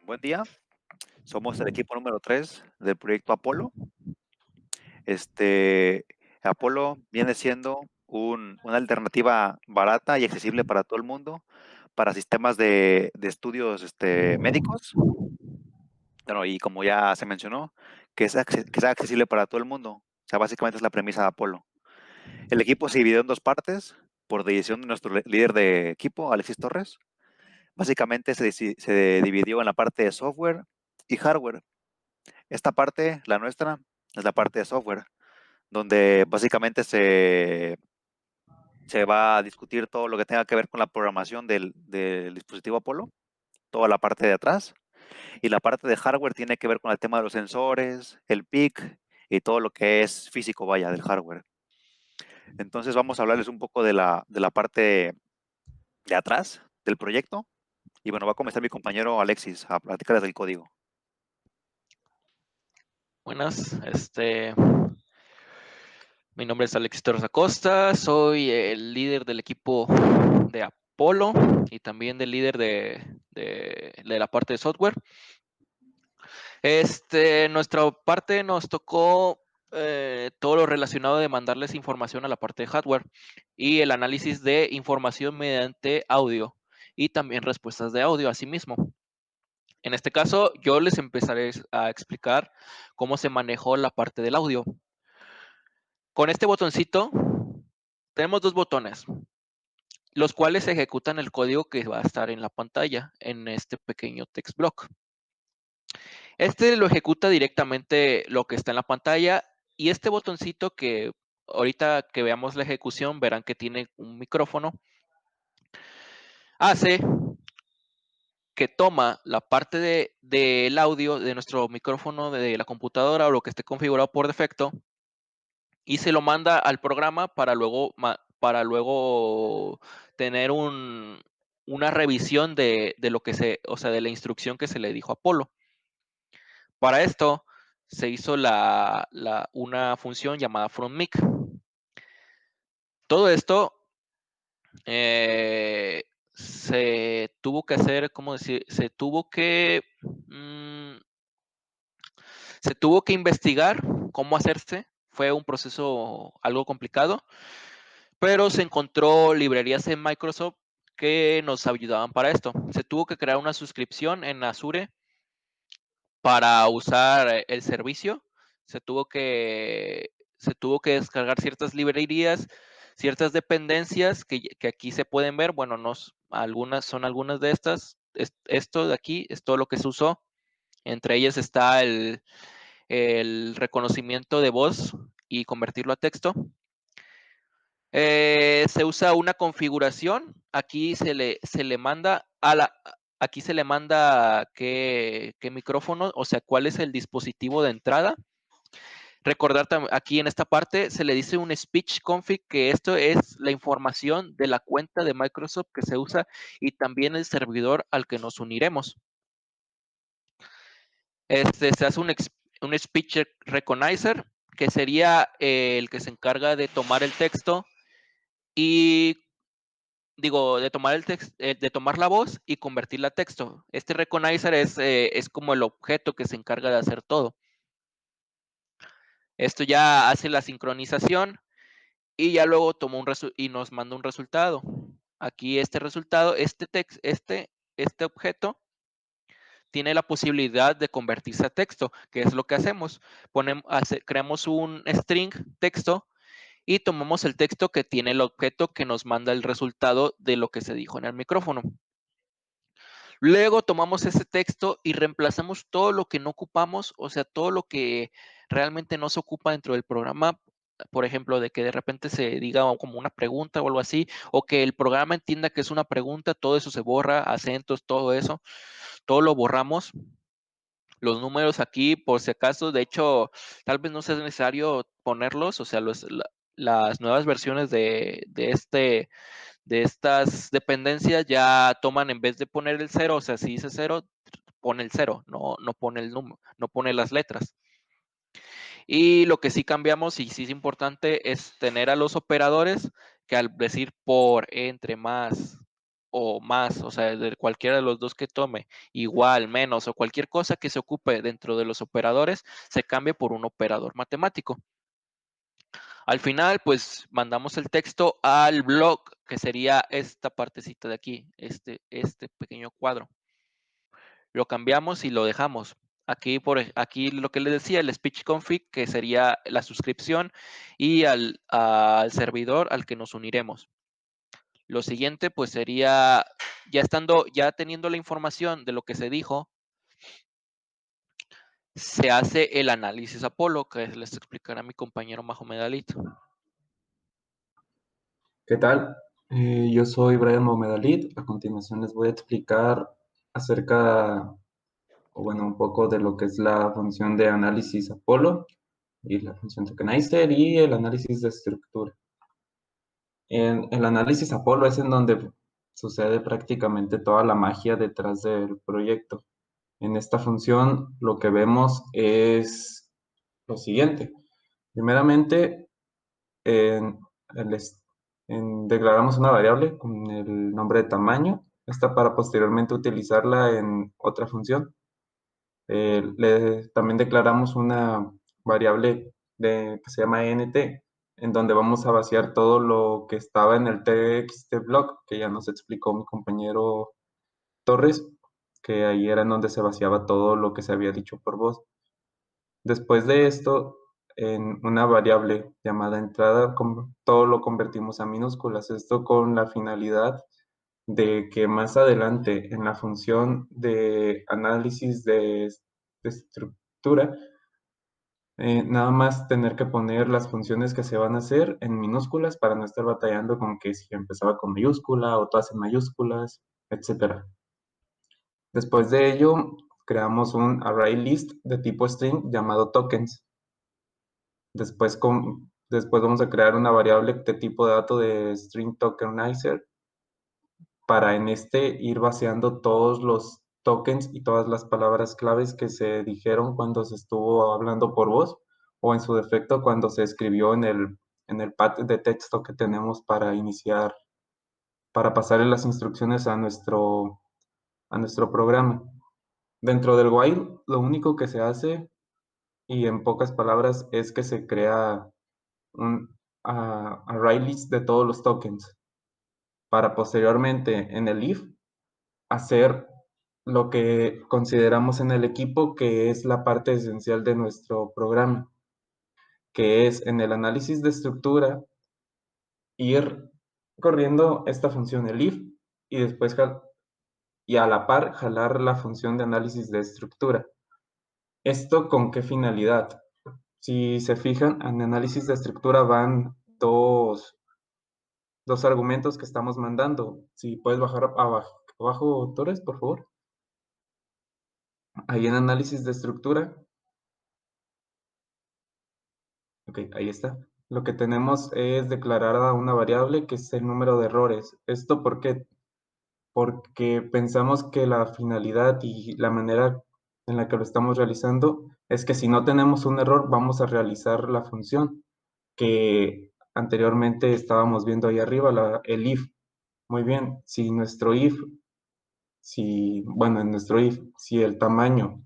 Buen día, somos el equipo número 3 del proyecto Apolo. Este, Apolo viene siendo una alternativa barata y accesible para todo el mundo, para sistemas de estudios médicos. Bueno, y como ya se mencionó, que sea accesible para todo el mundo. O sea, básicamente es la premisa de Apolo. El equipo se dividió en dos partes por decisión de nuestro líder de equipo, Alexis Torres. Básicamente se dividió en la parte de software y hardware. Esta parte, la nuestra, es la parte de software, donde básicamente se va a discutir todo lo que tenga que ver con la programación del dispositivo Apolo, toda la parte de atrás. Y la parte de hardware tiene que ver con el tema de los sensores, el PIC y todo lo que es físico, vaya, del hardware. Entonces vamos a hablarles un poco de la parte de atrás del proyecto. Y bueno, va a comenzar mi compañero Alexis a platicarles del código. Buenas, mi nombre es Alexis Torres Acosta, soy el líder del equipo de Apolo y también del líder de la parte de software. Nuestra parte nos tocó todo lo relacionado de mandarles información a la parte de hardware y el análisis de información mediante audio y también respuestas de audio asimismo. En este caso, yo les empezaré a explicar cómo se manejó la parte del audio. Con este botoncito tenemos dos botones, los cuales ejecutan el código que va a estar en la pantalla, en este pequeño text block. Este lo ejecuta directamente lo que está en la pantalla y este botoncito que ahorita que veamos la ejecución verán que tiene un micrófono, hace que toma la parte del audio de nuestro micrófono de la computadora o lo que esté configurado por defecto y se lo manda al programa para luego tener una revisión de lo que o sea, de la instrucción que se le dijo a Apolo. Para esto se hizo una función llamada fromMic. Todo esto se tuvo que hacer, ¿cómo decir? Se tuvo que investigar cómo hacerse. Fue un proceso algo complicado, pero se encontró librerías en Microsoft que nos ayudaban para esto. Se tuvo que crear una suscripción en Azure para usar el servicio. Se tuvo que descargar ciertas librerías, ciertas dependencias que aquí se pueden ver. Bueno, algunas de estas. Esto de aquí es todo lo que se usó. Entre ellas está el reconocimiento de voz y convertirlo a texto. Se usa una configuración. Aquí se le manda qué micrófono, o sea, cuál es el dispositivo de entrada. Recordar aquí en esta parte se le dice un speech config, que esto es la información de la cuenta de Microsoft que se usa y también el servidor al que nos uniremos. Se hace un speech recognizer, que sería el que se encarga de tomar el texto y de tomar la voz y convertirla a texto. Este recognizer es como el objeto que se encarga de hacer todo. Esto ya hace la sincronización y ya luego y nos manda un resultado. Aquí este resultado, este objeto tiene la posibilidad de convertirse a texto, que es lo que hacemos. Creamos un string texto y tomamos el texto que tiene el objeto que nos manda el resultado de lo que se dijo en el micrófono. Luego tomamos ese texto y reemplazamos todo lo que no ocupamos, o sea, todo lo que realmente no se ocupa dentro del programa. Por ejemplo, de que de repente se diga como una pregunta o algo así, o que el programa entienda que es una pregunta, todo eso se borra, acentos, todo eso, todo lo borramos. Los números aquí, por si acaso, de hecho, tal vez no sea necesario ponerlos, o sea, las nuevas versiones de estas dependencias ya toman, en vez de poner el 0, o sea, si dice 0, pone el 0, no pone el número, no pone las letras. Y lo que sí cambiamos, y sí es importante, es tener a los operadores que al decir por, entre, más o más, o sea, de cualquiera de los dos que tome, igual, menos o cualquier cosa que se ocupe dentro de los operadores, se cambia por un operador matemático. Al final, pues mandamos el texto al blog, que sería esta partecita de aquí, este pequeño cuadro. Lo cambiamos y lo dejamos. Aquí lo que les decía, el speech config, que sería la suscripción, y al servidor al que nos uniremos. Lo siguiente, pues sería, ya teniendo la información de lo que se dijo, se hace el análisis Apolo, que les explicará mi compañero Mahomed Alit. ¿Qué tal? Yo soy Brian Mohamed. A continuación les voy a explicar acerca, o bueno, un poco de lo que es la función de análisis Apollo y la función tokenizer y el análisis de estructura. En el análisis Apollo es en donde sucede prácticamente toda la magia detrás del proyecto. En esta función lo que vemos es lo siguiente. Primeramente, en el declaramos una variable con el nombre de tamaño, esta para posteriormente utilizarla en otra función. También declaramos una variable que se llama nt, en donde vamos a vaciar todo lo que estaba en el txt block, que ya nos explicó mi compañero Torres, que ahí era en donde se vaciaba todo lo que se había dicho por voz. Después de esto, en una variable llamada entrada, todo lo convertimos a minúsculas. Esto con la finalidad de que más adelante en la función de análisis de estructura, nada más tener que poner las funciones que se van a hacer en minúsculas para no estar batallando con que si empezaba con mayúscula o todas en mayúsculas, etc. Después de ello, creamos un array list de tipo string llamado tokens. Después vamos a crear una variable de tipo de dato de string tokenizer para en este ir vaciando todos los tokens y todas las palabras claves que se dijeron cuando se estuvo hablando por voz o en su defecto cuando se escribió en el pad de texto que tenemos para iniciar, para pasarle las instrucciones a nuestro programa. Dentro del while, lo único que se hace, y en pocas palabras, es que se crea un array list de todos los tokens para posteriormente en el if hacer lo que consideramos en el equipo que es la parte esencial de nuestro programa, que es en el análisis de estructura ir corriendo esta función el if y después y a la par jalar la función de análisis de estructura. ¿Esto con qué finalidad? Si se fijan, en análisis de estructura van dos argumentos que estamos mandando. Si puedes bajar abajo, Torres, por favor. Ahí en análisis de estructura. Ok, ahí está. Lo que tenemos es declarada una variable que es el número de errores. ¿Esto por qué? Porque pensamos que la finalidad y la manera en la que lo estamos realizando es que si no tenemos un error, vamos a realizar la función que anteriormente estábamos viendo ahí arriba, el if. Muy bien, si nuestro if, bueno, en nuestro if, si el tamaño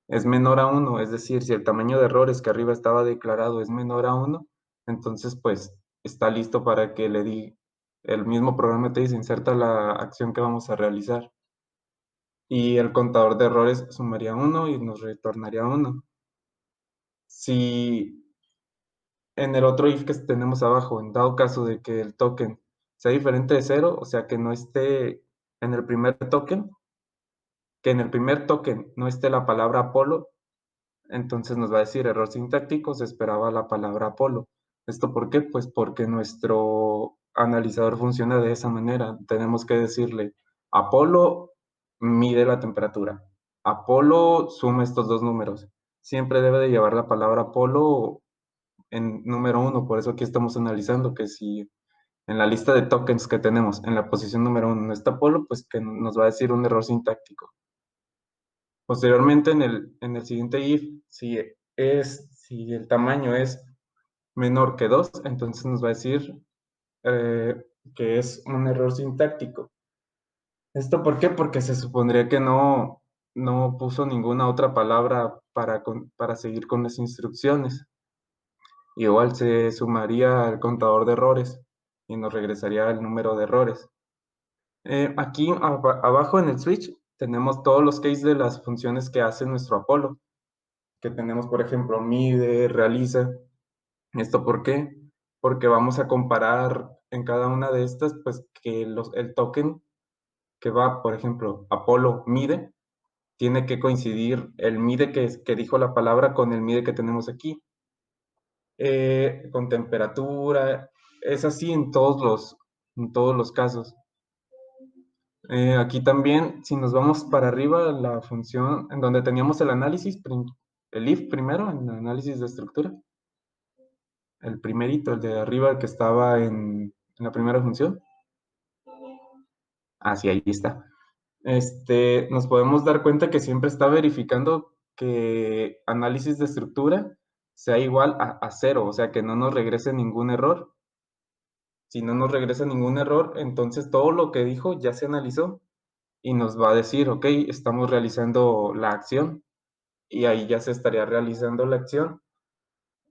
es menor a 1, es decir, si el tamaño de errores que arriba estaba declarado es menor a 1, entonces pues está listo para que el mismo programa te dice inserta la acción que vamos a realizar. Y el contador de errores sumaría 1 y nos retornaría 1. Si en el otro if que tenemos abajo, en dado caso de que el token sea diferente de 0, o sea que no esté en el primer token, que en el primer token no esté la palabra Apolo, entonces nos va a decir error sintáctico, se esperaba la palabra Apolo. ¿Esto por qué? Pues porque nuestro analizador funciona de esa manera. Tenemos que decirle, Apolo mide la temperatura. Apolo suma estos dos números. Siempre debe de llevar la palabra Apolo en número 1. Por eso aquí estamos analizando que si en la lista de tokens que tenemos en la posición número 1 no está Apolo, pues que nos va a decir un error sintáctico. Posteriormente, en el siguiente if, si el tamaño es menor que 2, entonces nos va a decir que es un error sintáctico. ¿Esto por qué? Porque se supondría que no puso ninguna otra palabra para seguir con las instrucciones. Igual se sumaría al contador de errores y nos regresaría el número de errores. Aquí abajo en el switch tenemos todos los cases de las funciones que hace nuestro Apollo, que tenemos, por ejemplo, mide, realiza. ¿Esto por qué? Porque vamos a comparar en cada una de estas, pues que el token que va, por ejemplo, Apollo mide, tiene que coincidir el mide que dijo la palabra con el mide que tenemos aquí. Con temperatura, es así en todos los casos. Aquí también, si nos vamos para arriba, la función en donde teníamos el análisis, el if primero, en análisis de estructura, el primerito, el de arriba que estaba en la primera función. Sí, ahí está. Nos podemos dar cuenta que siempre está verificando que análisis de estructura sea igual a 0, o sea, que no nos regrese ningún error. Si no nos regresa ningún error, entonces todo lo que dijo ya se analizó y nos va a decir, ok, estamos realizando la acción y ahí ya se estaría realizando la acción,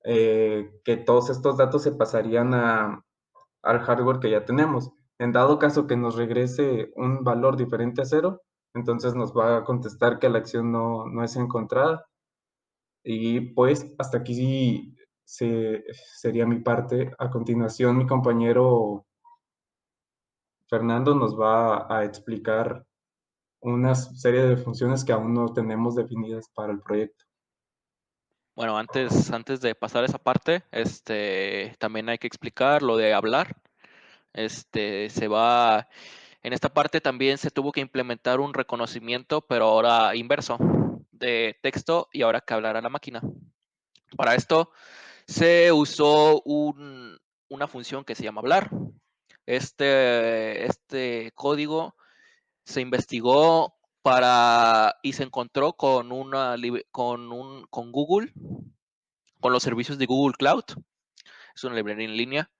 que todos estos datos se pasarían al hardware que ya tenemos. En dado caso que nos regrese un valor diferente a 0, entonces nos va a contestar que la acción no es encontrada. Y pues hasta aquí sí sería mi parte. A continuación, mi compañero Fernando nos va a explicar una serie de funciones que aún no tenemos definidas para el proyecto. Bueno, antes de pasar esa parte, también hay que explicar lo de hablar. En esta parte también se tuvo que implementar un reconocimiento, pero ahora inverso, de texto y ahora que hablará la máquina. Para esto se usó una función que se llama hablar. Este código se investigó y se encontró con Google, con los servicios de Google Cloud. Es una librería en línea.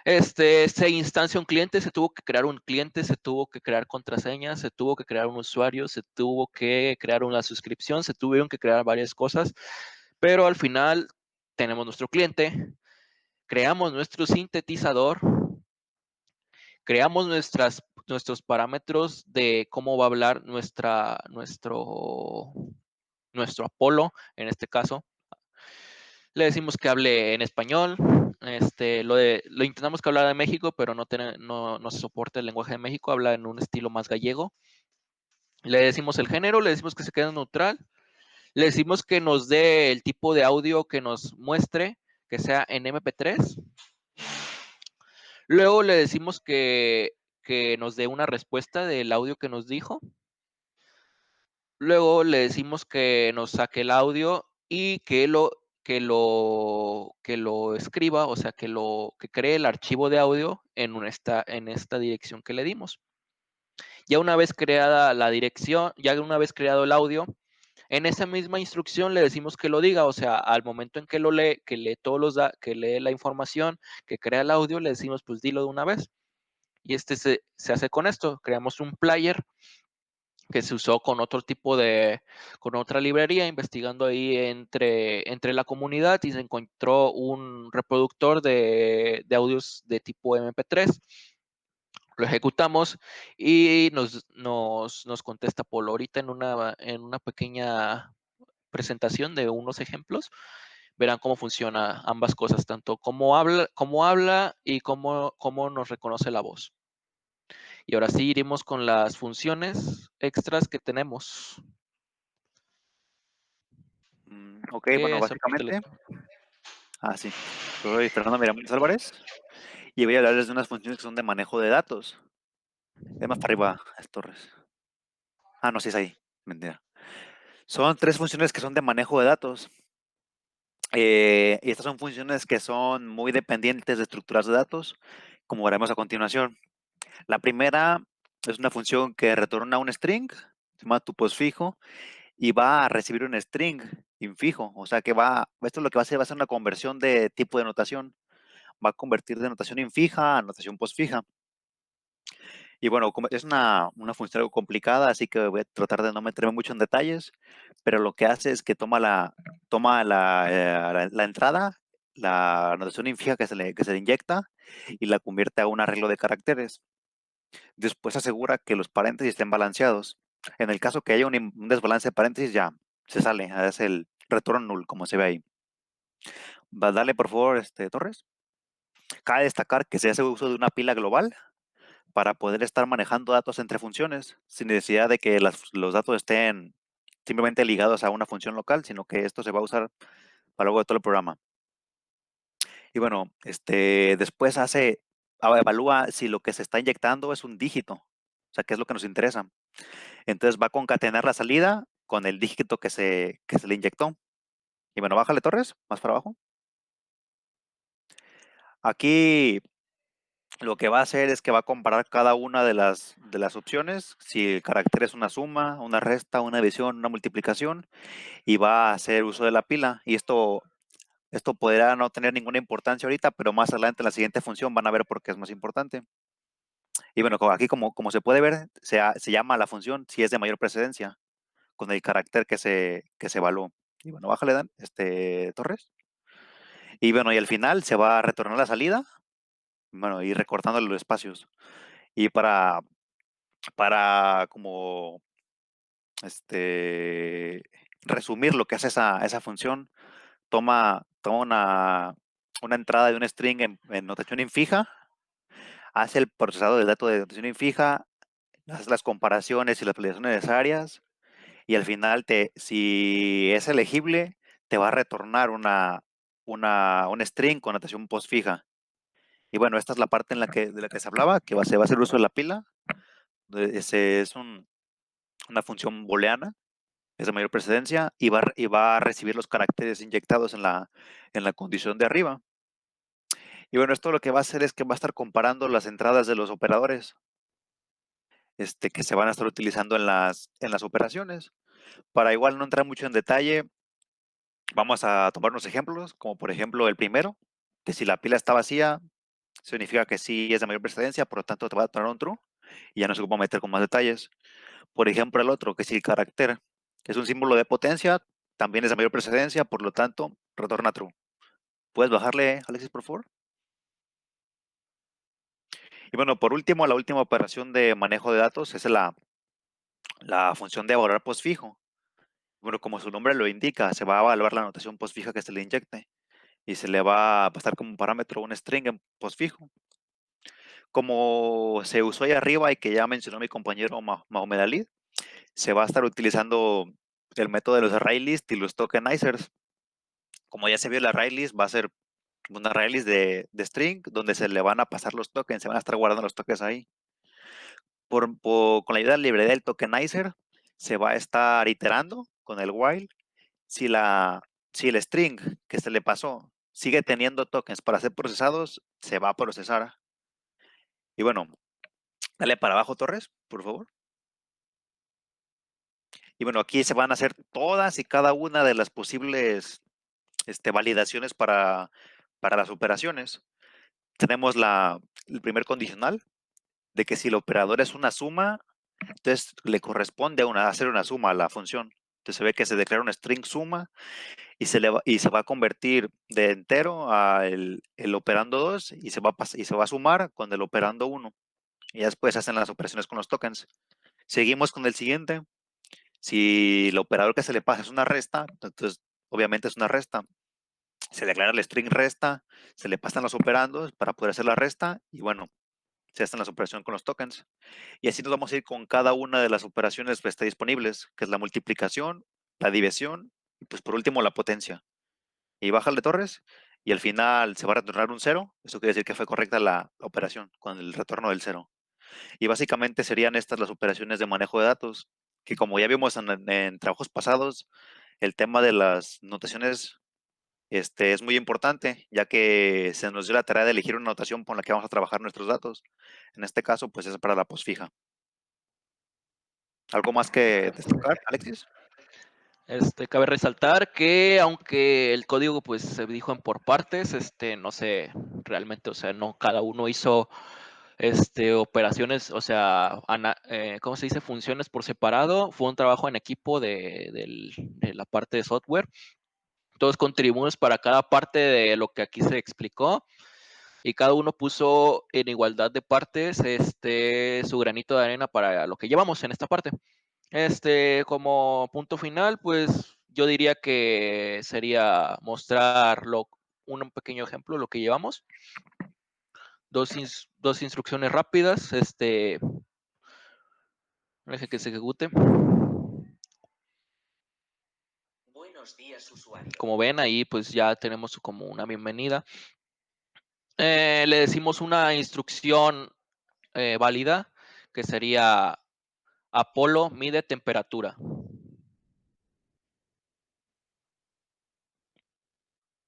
Se instancia un cliente, se tuvo que crear un cliente, se tuvo que crear contraseñas, se tuvo que crear un usuario, se tuvo que crear una suscripción, se tuvieron que crear varias cosas, pero al final tenemos nuestro cliente, creamos nuestro sintetizador, creamos nuestros parámetros de cómo va a hablar nuestro Apollo, en este caso. Le decimos que hable en español. Lo intentamos que hablara de México, pero no se soporta el lenguaje de México, habla en un estilo más gallego. Le decimos el género, le decimos que se quede neutral, le decimos que nos dé el tipo de audio que nos muestre, que sea en MP3. Luego le decimos que nos dé una respuesta del audio que nos dijo. Luego le decimos que nos saque el audio y que lo escriba, o sea, que cree el archivo de audio en esta dirección que le dimos. Ya una vez creada la dirección, ya una vez creado el audio, en esa misma instrucción le decimos que lo diga, o sea, al momento en que lo lee, que lee la información, que crea el audio, le decimos, pues dilo de una vez. Y se hace con esto, creamos un player que se usó con con otra librería, investigando ahí entre la comunidad, y se encontró un reproductor de audios de tipo MP3. Lo ejecutamos y nos contesta Polo. Ahorita en una pequeña presentación de unos ejemplos, verán cómo funciona ambas cosas, tanto cómo habla y cómo nos reconoce la voz. Y ahora sí iremos con las funciones extras que tenemos. Ok, bueno, básicamente, sí. Soy Fernando Miramontes Álvarez y voy a hablarles de unas funciones que son de manejo de datos. Es más para arriba, es Torres. No, sí es ahí, mentira. Son 3 funciones que son de manejo de datos. Y estas son funciones que son muy dependientes de estructuras de datos, como veremos a continuación. La primera es una función que retorna un string, se llama tu postfijo, y va a recibir un string infijo. O sea que esto lo que va a hacer va a ser una conversión de tipo de notación. Va a convertir de notación infija a notación postfija. Y bueno, es una función algo complicada, así que voy a tratar de no meterme mucho en detalles, pero lo que hace es que toma la entrada, la notación infija que se le inyecta y la convierte a un arreglo de caracteres. Después asegura que los paréntesis estén balanceados. En el caso que haya un desbalance de paréntesis, ya se sale, es el retorno null, como se ve ahí. Dale, por favor, Torres. Cabe destacar que se hace uso de una pila global para poder estar manejando datos entre funciones, sin necesidad de que los datos estén simplemente ligados a una función local, sino que esto se va a usar para luego de todo el programa. Y bueno, después evalúa si lo que se está inyectando es un dígito, o sea, qué es lo que nos interesa. Entonces va a concatenar la salida con el dígito que se le inyectó. Y bueno, bájale, Torres, más para abajo. Aquí lo que va a hacer es que va a comparar cada una de las opciones, si el carácter es una suma, una resta, una división, una multiplicación, y va a hacer uso de la pila. Y esto podrá no tener ninguna importancia ahorita, pero más adelante en la siguiente función van a ver por qué es más importante. Y bueno, aquí como se puede ver, se llama la función si es de mayor precedencia, con el carácter que se evaluó. Y bueno, bájale, Dan, Torres. Y bueno, y al final se va a retornar la salida, bueno, y recortando los espacios. Y para como resumir lo que hace esa función, toma una entrada de un string en notación infija, hace el procesado del dato de notación infija, hace las comparaciones y las validaciones necesarias, y al final, si es elegible, te va a retornar un string con notación postfija. Y bueno, esta es la parte de la que se hablaba, que se va a hacer uso de la pila. Es una función booleana, es de mayor precedencia, y va a recibir los caracteres inyectados en la condición de arriba. Y bueno, esto lo que va a hacer es que va a estar comparando las entradas de los operadores que se van a estar utilizando en las operaciones. Para igual no entrar mucho en detalle, vamos a tomar unos ejemplos, como por ejemplo el primero, que si la pila está vacía, significa que sí es de mayor precedencia, por lo tanto te va a tornar un true, y ya no se ocupa meter con más detalles. Por ejemplo, el otro, que si el carácter es un símbolo de potencia, también es de mayor precedencia, por lo tanto, retorna true. ¿Puedes bajarle, Alexis, por favor? Y bueno, por último, la última operación de manejo de datos es la función de evaluar postfijo. Bueno, como su nombre lo indica, se va a evaluar la notación postfija que se le inyecte y se le va a pasar como parámetro un string en postfijo. Como se usó ahí arriba y que ya mencionó mi compañero Mahomed Ali, se va a estar utilizando el método de los array list y los tokenizers. Como ya se vio, el array list va a ser una array list de string donde se le van a pasar los tokens, se van a estar guardando los tokens ahí. Con la ayuda de la librería del tokenizer, se va a estar iterando con el while. Si el string que se le pasó sigue teniendo tokens para ser procesados, se va a procesar. Y bueno, dale para abajo, Torres, por favor. Y bueno, aquí se van a hacer todas y cada una de las posibles validaciones para las operaciones. Tenemos el primer condicional, de que si el operador es una suma, entonces le corresponde hacer una suma a la función. Entonces se ve que se declara un string suma y se va a convertir de entero a el operando 2 y se va a sumar con el operando 1. Y ya después hacen las operaciones con los tokens. Seguimos con el siguiente. Si el operador que se le pasa es una resta, entonces obviamente es una resta. Se declara el string resta, se le pasan los operandos para poder hacer la resta y bueno, se hacen las operaciones con los tokens. Y así nos vamos a ir con cada una de las operaciones que está disponibles, que es la multiplicación, la división y pues por último la potencia. Y bájale, Torres, y al final se va a retornar un 0. Eso quiere decir que fue correcta la operación con el retorno del 0. Y básicamente serían estas las operaciones de manejo de datos, que como ya vimos en trabajos pasados, el tema de las notaciones es muy importante, ya que se nos dio la tarea de elegir una notación con la que vamos a trabajar nuestros datos. En este caso, pues es para la postfija. ¿Algo más que destacar, Alexis? Cabe resaltar que aunque el código pues se dijo en por partes, no sé realmente, o sea, no cada uno hizo operaciones, o sea, ¿cómo se dice? Funciones por separado. Fue un trabajo en equipo de la parte de software. Todos contribuimos para cada parte de lo que aquí se explicó y cada uno puso en igualdad de partes su granito de arena para lo que llevamos en esta parte. Como punto final, pues yo diría que sería mostrarlo, un pequeño ejemplo, lo que llevamos. Dos instrucciones rápidas, deje que se ejecute. Buenos días, usuario. Como ven, ahí pues ya tenemos como una bienvenida. Le decimos una instrucción válida, que sería Apolo mide temperatura.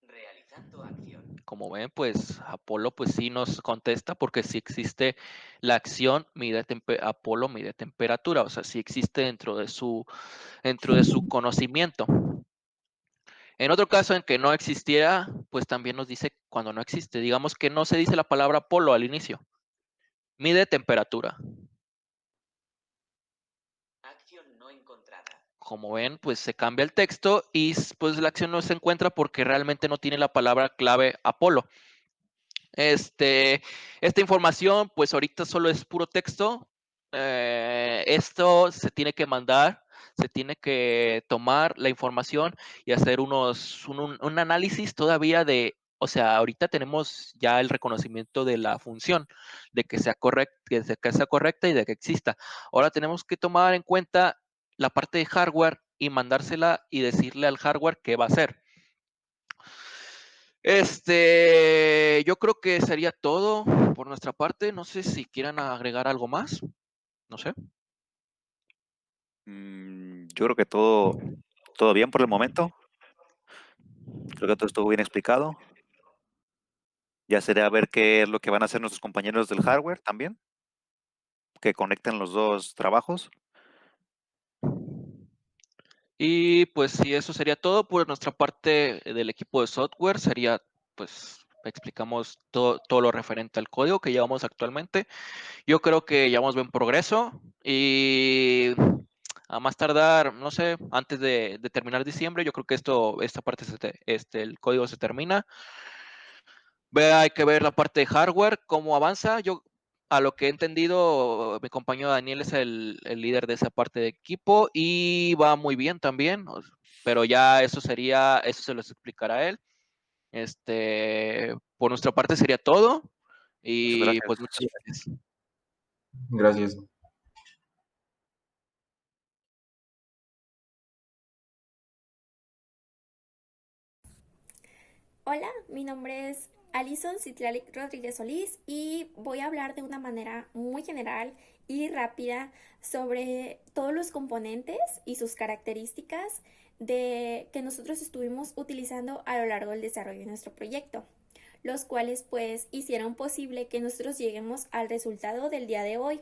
Realizando acción. Como ven, pues Apolo pues sí nos contesta porque sí existe la acción Apolo mide temperatura, o sea, sí existe dentro de su conocimiento. En otro caso en que no existiera, pues también nos dice cuando no existe. Digamos que no se dice la palabra Apolo al inicio. Mide temperatura. Acción no encontrada. Como ven, pues se cambia el texto y pues la acción no se encuentra porque realmente no tiene la palabra clave Apolo. Esta información, pues ahorita solo es puro texto. Esto se tiene que mandar, se tiene que tomar la información y hacer un análisis todavía o sea, ahorita tenemos ya el reconocimiento de la función, de que sea correcta y de que exista. Ahora tenemos que tomar en cuenta la parte de hardware y mandársela y decirle al hardware qué va a hacer. Yo creo que sería todo por nuestra parte. No sé si quieran agregar algo más. No sé. Yo creo que todo bien por el momento. Creo que todo estuvo bien explicado. Ya sería ver qué es lo que van a hacer nuestros compañeros del hardware también, que conecten los dos trabajos. Y pues si eso sería todo por nuestra parte del equipo de software, sería pues explicamos todo lo referente al código que llevamos actualmente. Yo creo que llevamos buen progreso y a más tardar, no sé, antes de terminar diciembre, yo creo que esta parte, el código se termina. Hay que ver la parte de hardware, cómo avanza. Yo, a lo que he entendido, mi compañero Daniel es el líder de esa parte de equipo y va muy bien también, pero ya eso se los explicará él. Por nuestra parte sería todo Muchas y gracias. pues muchas gracias. Gracias. Hola, mi nombre es Alison Citlali Rodríguez Solís y voy a hablar de una manera muy general y rápida sobre todos los componentes y sus características que nosotros estuvimos utilizando a lo largo del desarrollo de nuestro proyecto, los cuales pues hicieron posible que nosotros lleguemos al resultado del día de hoy.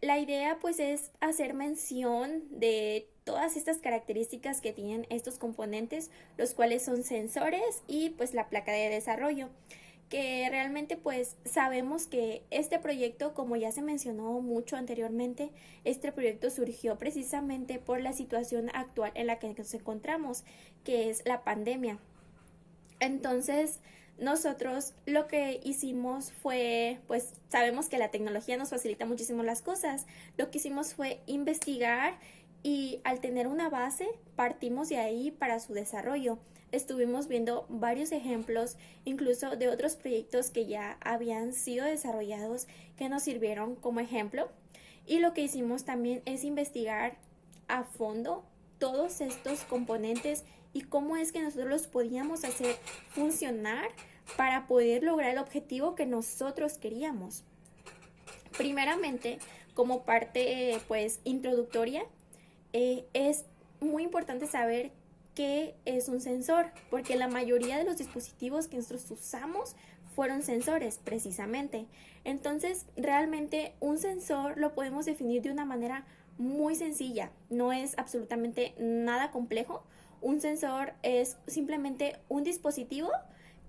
La idea pues es hacer mención de todas estas características que tienen estos componentes, los cuales son sensores y pues la placa de desarrollo, que realmente pues sabemos que este proyecto, como ya se mencionó mucho anteriormente, este proyecto surgió precisamente por la situación actual en la que nos encontramos, que es la pandemia. Entonces, nosotros lo que hicimos fue, pues sabemos que la tecnología nos facilita muchísimo las cosas. Lo que hicimos fue investigar y al tener una base, partimos de ahí para su desarrollo. Estuvimos viendo varios ejemplos, incluso de otros proyectos que ya habían sido desarrollados, que nos sirvieron como ejemplo. Y lo que hicimos también es investigar a fondo todos estos componentes y cómo es que nosotros los podíamos hacer funcionar para poder lograr el objetivo que nosotros queríamos. Primeramente, como parte pues introductoria, es muy importante saber qué es un sensor, porque la mayoría de los dispositivos que nosotros usamos fueron sensores precisamente. Entonces, realmente un sensor lo podemos definir de una manera muy sencilla, no es absolutamente nada complejo. Un sensor es simplemente un dispositivo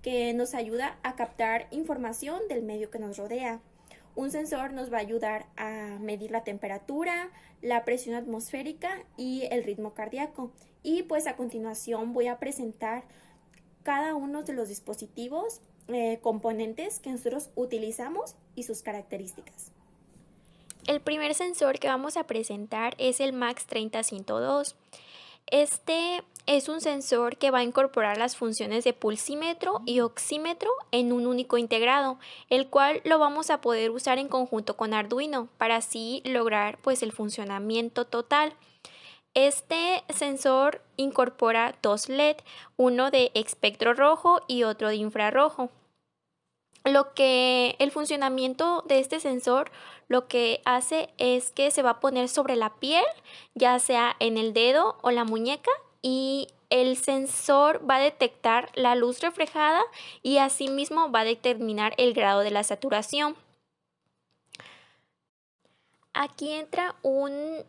que nos ayuda a captar información del medio que nos rodea. Un sensor nos va a ayudar a medir la temperatura, la presión atmosférica y el ritmo cardíaco. Y pues a continuación voy a presentar cada uno de los dispositivos, componentes que nosotros utilizamos y sus características. El primer sensor que vamos a presentar es el MAX 30102. Este es un sensor que va a incorporar las funciones de pulsímetro y oxímetro en un único integrado, el cual lo vamos a poder usar en conjunto con Arduino para así lograr pues el funcionamiento total. Este sensor incorpora dos LED, uno de espectro rojo y otro de infrarrojo. El funcionamiento de este sensor lo que hace es que se va a poner sobre la piel, ya sea en el dedo o la muñeca, y el sensor va a detectar la luz reflejada y asimismo va a determinar el grado de la saturación. Aquí entra un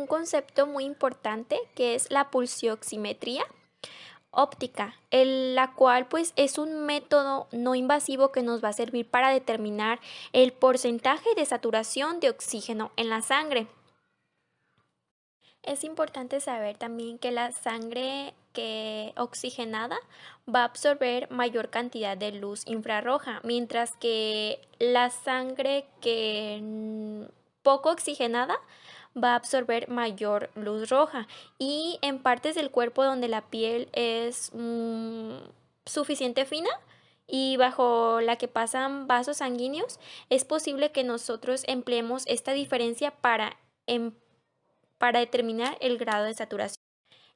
concepto muy importante que es la pulsioximetría óptica, la cual pues es un método no invasivo que nos va a servir para determinar el porcentaje de saturación de oxígeno en la sangre. Es importante saber también que la sangre oxigenada va a absorber mayor cantidad de luz infrarroja, mientras que la sangre poco oxigenada va a absorber mayor luz roja, y en partes del cuerpo donde la piel es suficiente fina y bajo la que pasan vasos sanguíneos, es posible que nosotros empleemos esta diferencia para determinar el grado de saturación.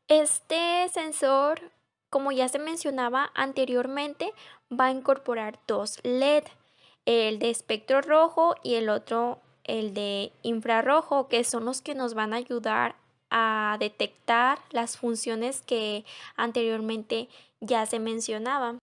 Este sensor, como ya se mencionaba anteriormente, va a incorporar dos LED, el de espectro rojo y el otro el de infrarrojo, que son los que nos van a ayudar a detectar las funciones que anteriormente ya se mencionaban.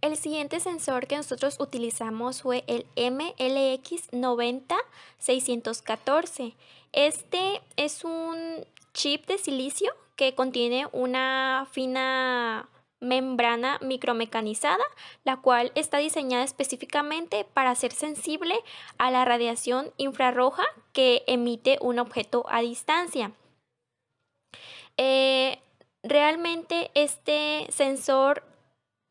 El siguiente sensor que nosotros utilizamos fue el MLX90614. Este es un chip de silicio que contiene una fina membrana micromecanizada, la cual está diseñada específicamente para ser sensible a la radiación infrarroja que emite un objeto a distancia. Realmente este sensor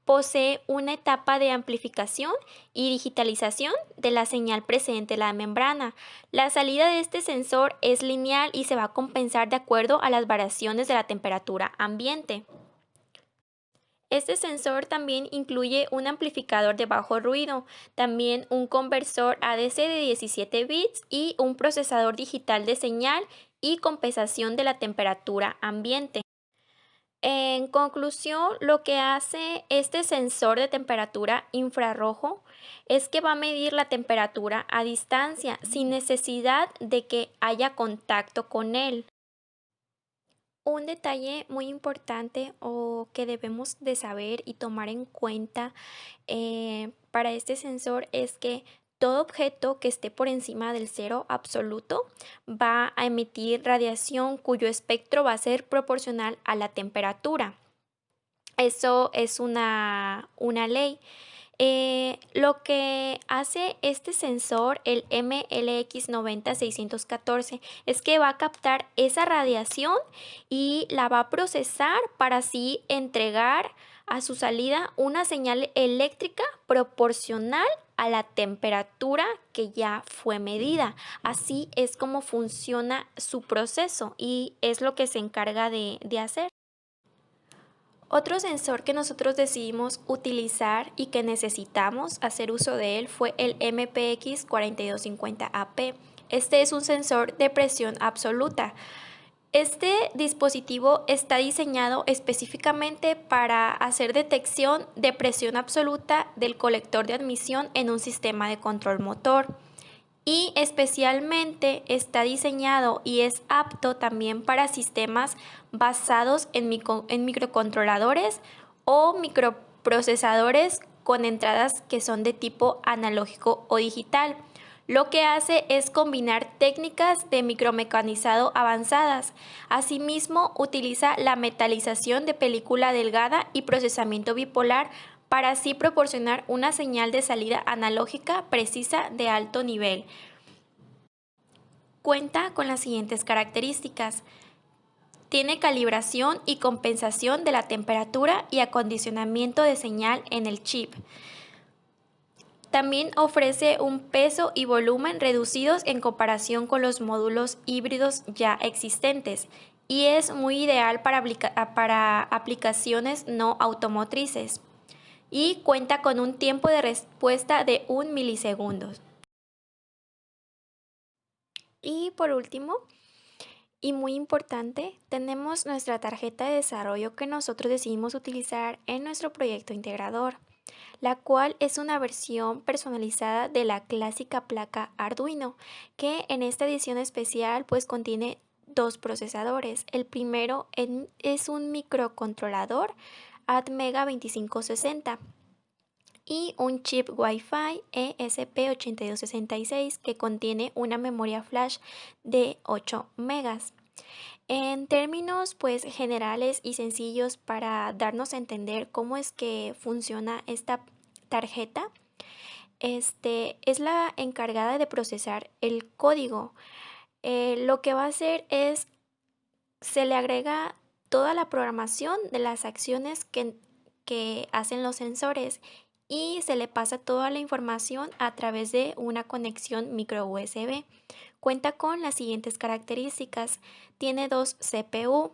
posee una etapa de amplificación y digitalización de la señal presente en la membrana. La salida de este sensor es lineal y se va a compensar de acuerdo a las variaciones de la temperatura ambiente. Este sensor también incluye un amplificador de bajo ruido, también un conversor ADC de 17 bits y un procesador digital de señal y compensación de la temperatura ambiente. En conclusión, lo que hace este sensor de temperatura infrarrojo es que va a medir la temperatura a distancia sin necesidad de que haya contacto con él. Un detalle muy importante o que debemos de saber y tomar en cuenta para este sensor es que todo objeto que esté por encima del cero absoluto va a emitir radiación cuyo espectro va a ser proporcional a la temperatura. Eso es una ley. Lo que hace este sensor, el MLX90614, es que va a captar esa radiación y la va a procesar para así entregar a su salida una señal eléctrica proporcional a la temperatura que ya fue medida. Así es como funciona su proceso y es lo que se encarga de hacer. Otro sensor que nosotros decidimos utilizar y que necesitamos hacer uso de él fue el MPX4250AP. Este es un sensor de presión absoluta. Este dispositivo está diseñado específicamente para hacer detección de presión absoluta del colector de admisión en un sistema de control motor. Y especialmente está diseñado y es apto también para sistemas basados en microcontroladores o microprocesadores con entradas que son de tipo analógico o digital, Lo que hace es combinar técnicas de micromecanizado avanzadas. Asimismo, utiliza la metalización de película delgada y procesamiento bipolar para así proporcionar una señal de salida analógica precisa de alto nivel. Cuenta con las siguientes características. Tiene calibración y compensación de la temperatura y acondicionamiento de señal en el chip. También ofrece un peso y volumen reducidos en comparación con los módulos híbridos ya existentes y es muy ideal para aplicaciones no automotrices y cuenta con un tiempo de respuesta de 1 milisegundo. Y por último, y muy importante, tenemos nuestra tarjeta de desarrollo que nosotros decidimos utilizar en nuestro proyecto integrador, la cual es una versión personalizada de la clásica placa Arduino, que en esta edición especial pues contiene 2 procesadores. El primero es un microcontrolador Atmega 2560 y un chip Wi-Fi ESP8266 que contiene una memoria flash de 8 megas. En términos pues generales y sencillos para darnos a entender cómo es que funciona esta tarjeta, es la encargada de procesar el código. Lo que va a hacer es, se le agrega toda la programación de las acciones que hacen los sensores y se le pasa toda la información a través de una conexión micro USB. Cuenta con las siguientes características. Tiene 2 CPU,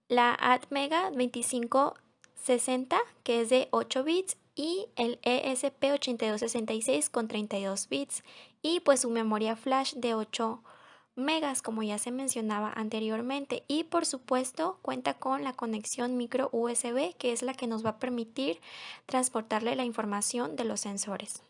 la Atmega 2560 que es de 8 bits y el ESP8266 con 32 bits y pues su memoria flash de 8 megas como ya se mencionaba anteriormente y por supuesto cuenta con la conexión micro USB que es la que nos va a permitir transportarle la información de los sensores.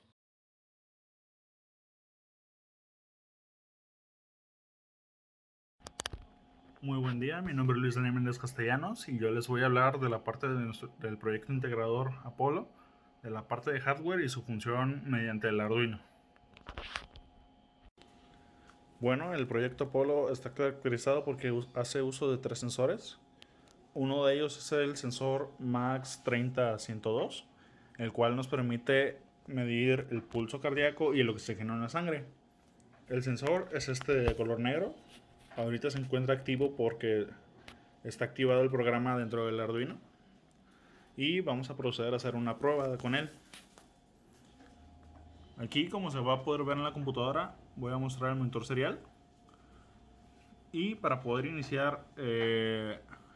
Muy buen día, mi nombre es Luis Daniel Méndez Castellanos y yo les voy a hablar de la parte del proyecto integrador Apolo, de la parte de hardware y su función mediante el Arduino. Bueno, el proyecto Apolo está caracterizado porque hace uso de 3 sensores. Uno de ellos es el sensor MAX 30102, el cual nos permite medir el pulso cardíaco y el oxígeno en la sangre. El sensor es este de color negro. Ahorita se encuentra activo porque está activado el programa dentro del Arduino. Y vamos a proceder a hacer una prueba con él. Aquí, como se va a poder ver en la computadora, voy a mostrar el monitor serial. Y para poder iniciar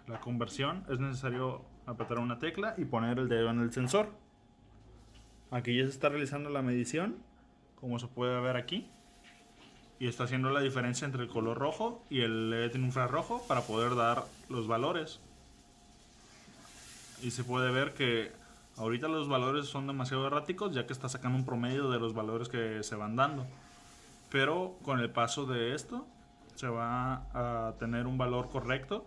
la conversión es necesario apretar una tecla y poner el dedo en el sensor. Aquí ya se está realizando la medición, como se puede ver aquí. Y está haciendo la diferencia entre el color rojo y el LED infrarrojo para poder dar los valores. Y se puede ver que ahorita los valores son demasiado erráticos ya que está sacando un promedio de los valores que se van dando. Pero con el paso de esto se va a tener un valor correcto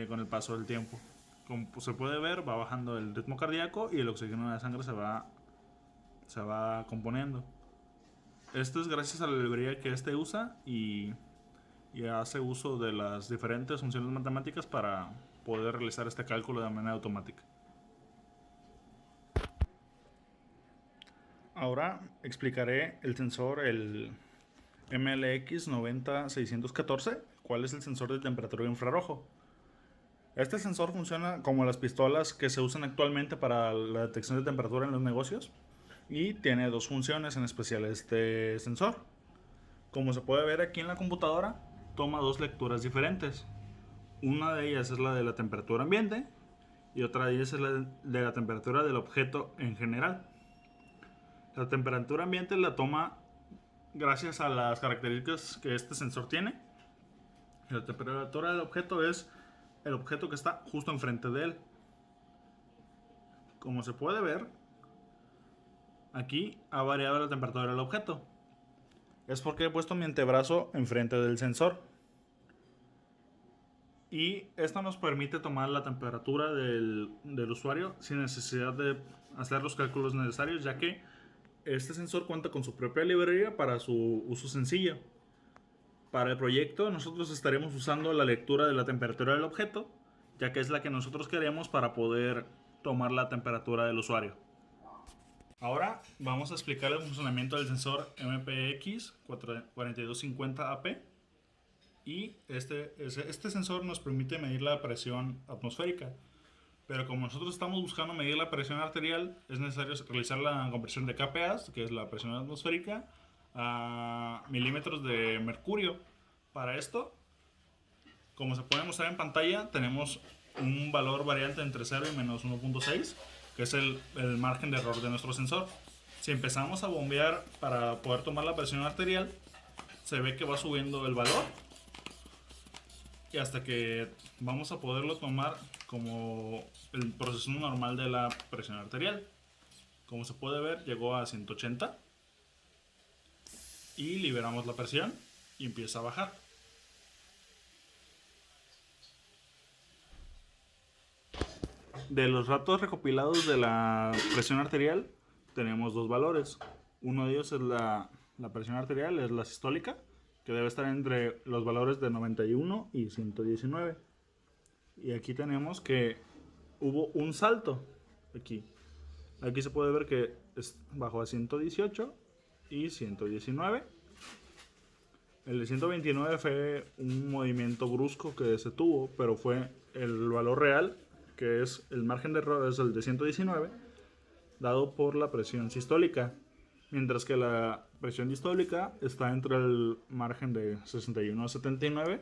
con el paso del tiempo. Como se puede ver, va bajando el ritmo cardíaco y el oxígeno de la sangre se va componiendo. Esto es gracias a la librería que este usa y hace uso de las diferentes funciones matemáticas para poder realizar este cálculo de manera automática. Ahora explicaré el sensor, el MLX 90614, cuál es el sensor de temperatura infrarrojo. Este sensor funciona como las pistolas que se usan actualmente para la detección de temperatura en los negocios y tiene 2 funciones en especial este sensor. Como se puede ver aquí en la computadora, toma 2 lecturas diferentes. Una de ellas es la de la temperatura ambiente y otra de ellas es la de la temperatura del objeto en general. La temperatura ambiente la toma gracias a las características que este sensor tiene. La temperatura del objeto es el objeto que está justo enfrente de él. Como se puede ver, aquí ha variado la temperatura del objeto. Es porque he puesto mi antebrazo enfrente del sensor. Y esto nos permite tomar la temperatura del usuario sin necesidad de hacer los cálculos necesarios, ya que este sensor cuenta con su propia librería para su uso sencillo. Para el proyecto nosotros estaremos usando la lectura de la temperatura del objeto, ya que es la que nosotros queremos para poder tomar la temperatura del usuario. Ahora vamos a explicar el funcionamiento del sensor MPX 4250AP. Y este sensor nos permite medir la presión atmosférica. Pero como nosotros estamos buscando medir la presión arterial, es necesario realizar la conversión de kPa, que es la presión atmosférica, a milímetros de mercurio. Para esto, como se puede mostrar en pantalla, tenemos un valor variante entre 0 y menos 1.6, que es el margen de error de nuestro sensor. Si empezamos a bombear para poder tomar la presión arterial, se ve que va subiendo el valor y hasta que vamos a poderlo tomar como el proceso normal de la presión arterial. Como se puede ver, llegó a 180 y liberamos la presión y empieza a bajar. De los datos recopilados de la presión arterial tenemos dos valores. Uno de ellos es la presión arterial, es la sistólica, que debe estar entre los valores de 91 y 119. Y aquí tenemos que hubo un salto. Aquí se puede ver que bajó a 118 y 119. El de 129 fue un movimiento brusco que se tuvo, pero fue el valor real, que es el margen de error, es el de 119, dado por la presión sistólica. Mientras que la presión distólica está entre el margen de 61 a 79.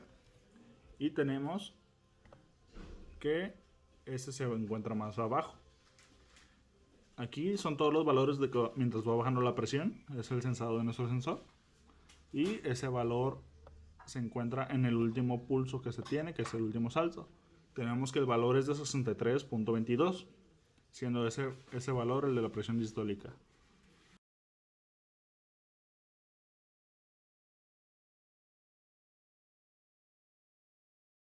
Y tenemos que este se encuentra más abajo. Aquí son todos los valores de que mientras va bajando la presión, es el sensado de nuestro sensor. Y ese valor se encuentra en el último pulso que se tiene, que es el último salto. Tenemos que el valor es de 63.22, siendo ese valor el de la presión distólica.